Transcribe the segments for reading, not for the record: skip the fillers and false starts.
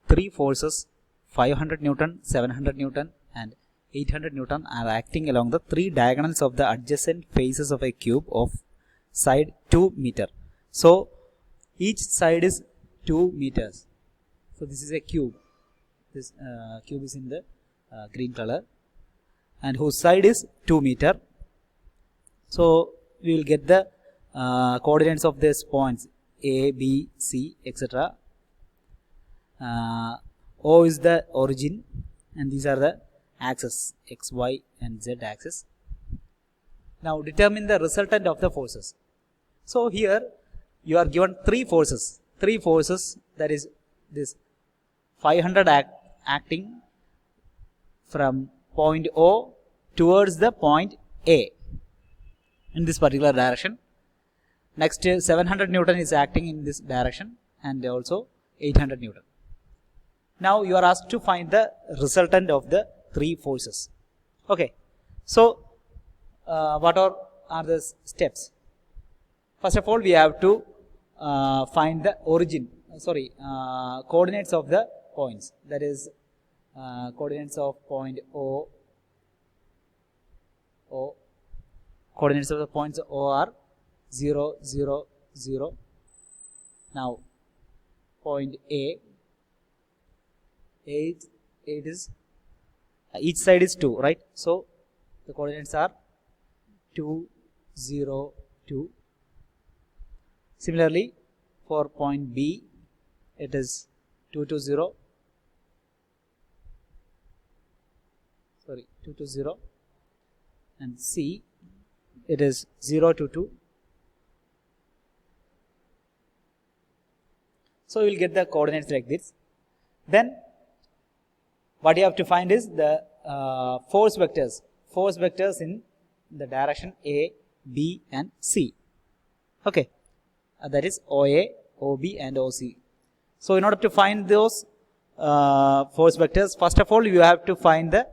three forces 500 Newton, 700 Newton and 800 Newton are acting along the three diagonals of the adjacent faces of a cube of side 2 meter. So each side is 2 meters. So this is a cube. This cube is in the green color and whose side is 2 meter. So we will get the coordinates of these points A, B, C, etc. O is the origin and these are the axes X, Y and Z axis. Now determine the resultant of the forces. So here you are given three forces that is this 500 acting from point O towards the point A in this particular direction. Next 700 Newton is acting in this direction and also 800 Newton. Now you are asked to find the resultant of the three forces. Okay, so what are the steps? First of all, we have to find the coordinates of the points. That is coordinates of point O. Coordinates of the points O are 0, 0, 0. Now point A is each side is 2, right? So the coordinates are 2, 0, 2. Similarly, for point B, it is 2 to 0. 2 to 0. And C, it is 0 to 2. So you will get the coordinates like this. Then what you have to find is the force vectors in the direction A, B and C. Okay, that is OA, OB and OC. So in order to find those force vectors, first of all you have to find the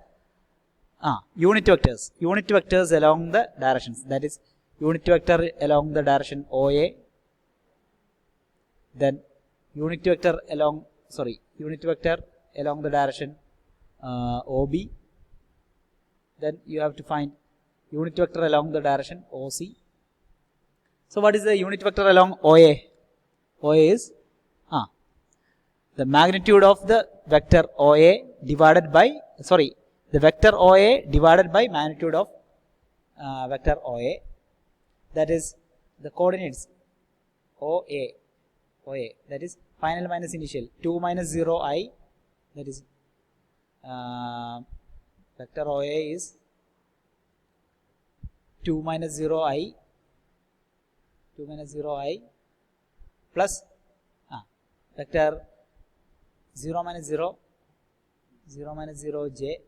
unit vectors along the directions. That is unit vector along the direction OA, then unit vector along the direction OB, then you have to find unit vector along the direction OC. So what is the unit vector along OA? OA is the magnitude of the vector OA divided by the vector OA divided by magnitude of vector OA. That is the coordinates OA, that is final minus initial 2 minus 0 I, that is vector OA is 2 minus 0 I plus vector 0 minus 0 j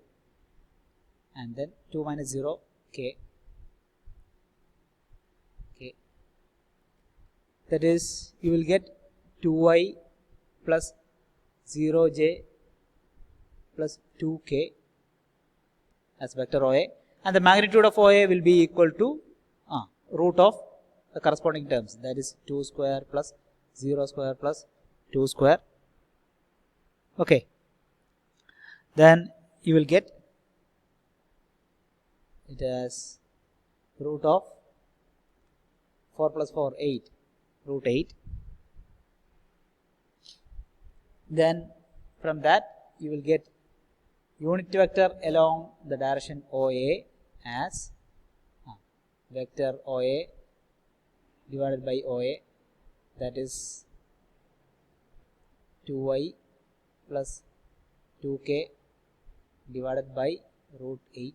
and then 2 minus 0 k. That is you will get 2i plus 0j plus 2k as vector OA, and the magnitude of OA will be equal to root of the corresponding terms, that is 2 square plus 0 square plus 2 square. Okay, then you will get it as root of 4 plus 4 8, root 8. Then from that you will get unit vector along the direction OA as vector OA divided by OA, that is 2y plus 2k divided by root 8.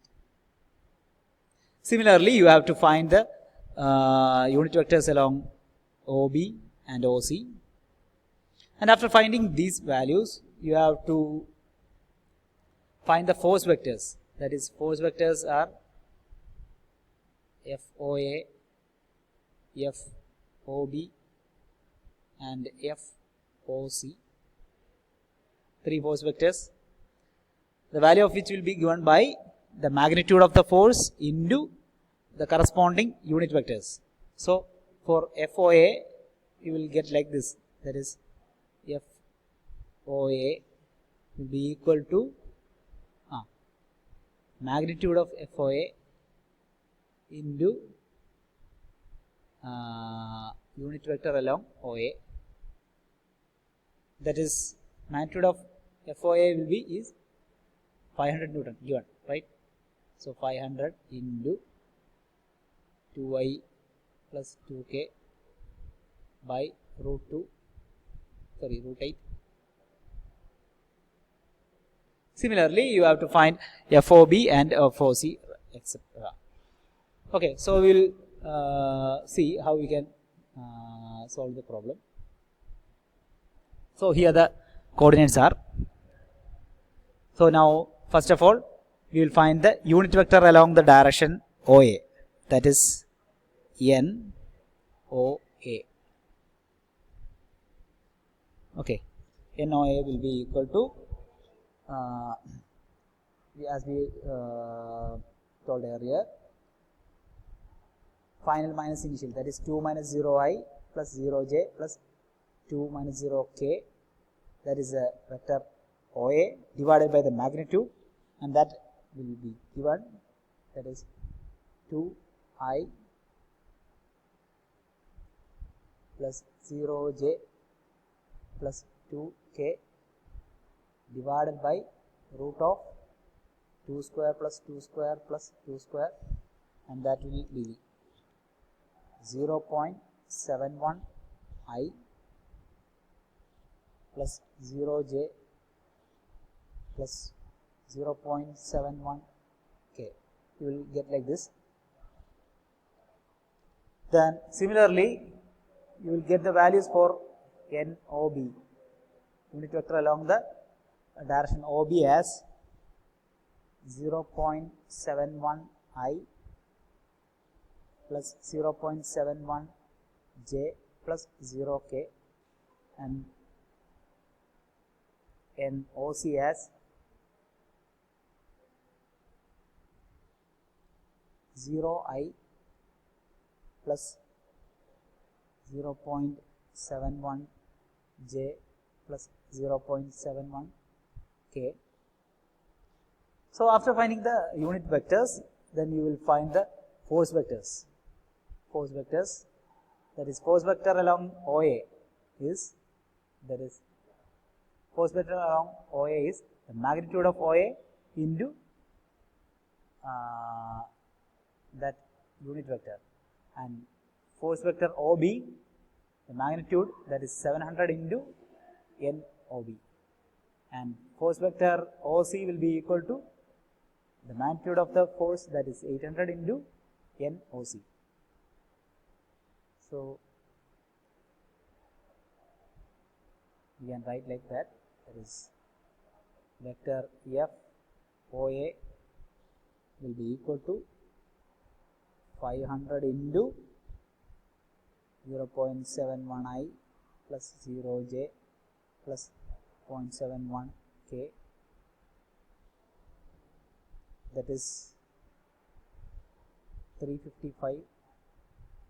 Similarly, you have to find the unit vectors along OB and OC, and after finding these values you have to find the force vectors. That is, force vectors are FOA, FOB and FOC. Three force vectors, the value of which will be given by the magnitude of the force into the corresponding unit vectors. So for FOA you will get like this, that is FOA will be equal to magnitude of FOA into unit vector along OA. That is, magnitude of FOA will be is 500 Newton given, right? So 500 into 2I plus 2K by root 8. Similarly, you have to find FOB and FOC, etc. Okay, so we will see how we can solve the problem. So here the coordinates are. So now, first of all, we will find the unit vector along the direction OA, that is N OA. Okay, NOA will be equal to as we told earlier, final minus initial, that is 2 minus 0I plus 0j plus 2 minus 0k, that is a vector OA divided by the magnitude, and that will be given, that is 2I plus 0j plus 2k divided by root of 2 square plus 2 square plus 2 square, and that will be 0.71 I plus 0j plus 0.71 k. You will get like this. Then similarly, you will get the values for NOB, unit vector along the direction OB, as 0.71 I plus 0.71 j plus 0 k, and NOC as 0 I plus 0.71 j plus 0.71 k. So after finding the unit vectors, then you will find the force vectors. Force vectors, that is force vector along OA is, that is force vector along OA is the magnitude of OA into that unit vector, and force vector OB, the magnitude, that is 700 into NOB, and force vector OC will be equal to the magnitude of the force, that is 800 into NOC. So we can write like that, that is vector F OA will be equal to 500 into 0.71 I plus 0j plus 0.71 k, that is 355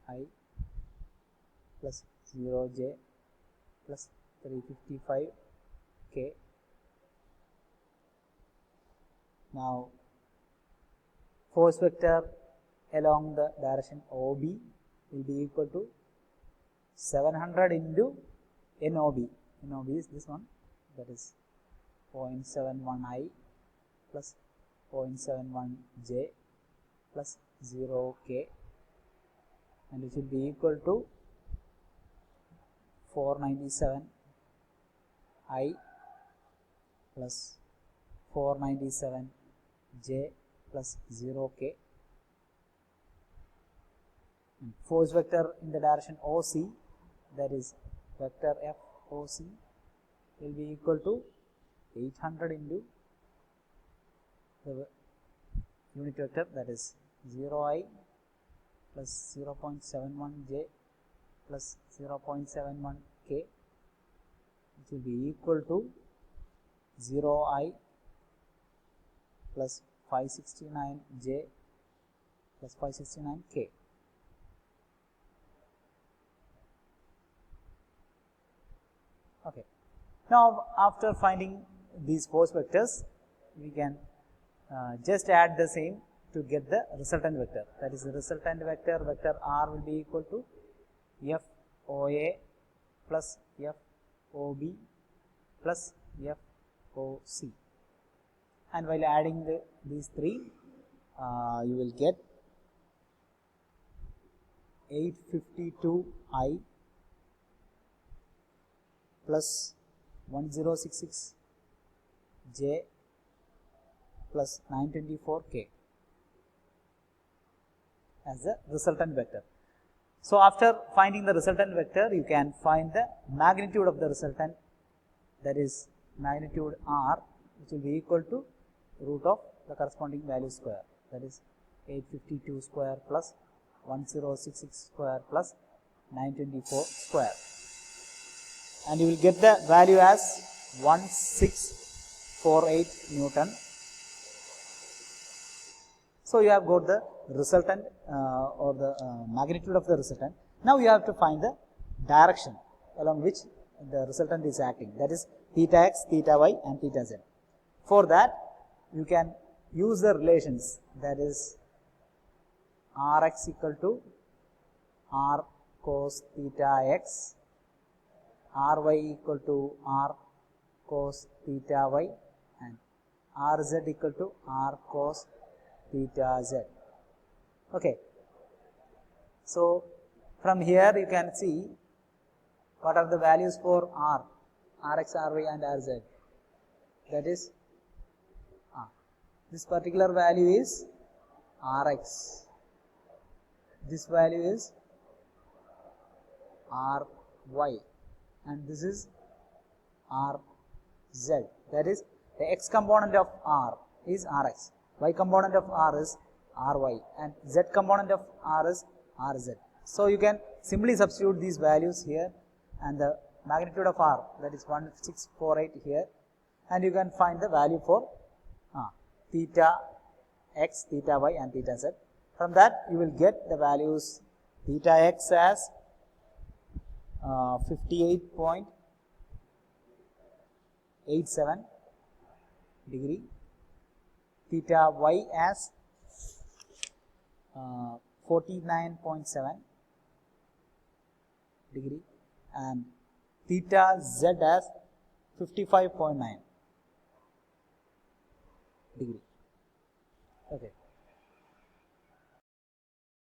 I plus 0j plus 355 k. Now force vector along the direction OB will be equal to 700 into NOB. NOB is this one, that is 0.71 I plus 0.71 j plus 0 k, and it will be equal to 497 I plus 497 j plus 0 k. And force vector in the direction OC, that is vector FOC, will be equal to 800 into the unit vector, that is 0I plus 0.71 j plus 0.71 k, which will be equal to 0I plus 569 j plus 569 k. Okay. Now after finding these force vectors, we can just add the same to get the resultant vector. That is, the resultant vector, vector r will be equal to FOA plus FOB plus FOC. And while adding these three, you will get 852I plus 1066J plus 924K as the resultant vector. So after finding the resultant vector, you can find the magnitude of the resultant, that is magnitude r, which will be equal to root of the corresponding value square, that is 852 square plus 1066 square plus 924 square, and you will get the value as 1648 Newton. So you have got the resultant or the magnitude of the resultant. Now you have to find the direction along which the resultant is acting, that is theta x, theta y and theta z. For that, you can use the relations, that is Rx equal to R cos theta x, Ry equal to R cos theta y, and Rz equal to R cos theta z. Okay. So from here you can see what are the values for R, Rx, Ry and Rz. That is, this particular value is Rx, this value is Ry, and this is Rz. That is, the x component of R is Rx, y component of R is Ry, and z component of R is Rz. So you can simply substitute these values here, and the magnitude of R, that is 1648 here, and you can find the value for theta x, theta y and theta z. From that you will get the values theta x as 58.87 degree, theta y as 49.7 degree, and theta z as 55.9 degree. Okay.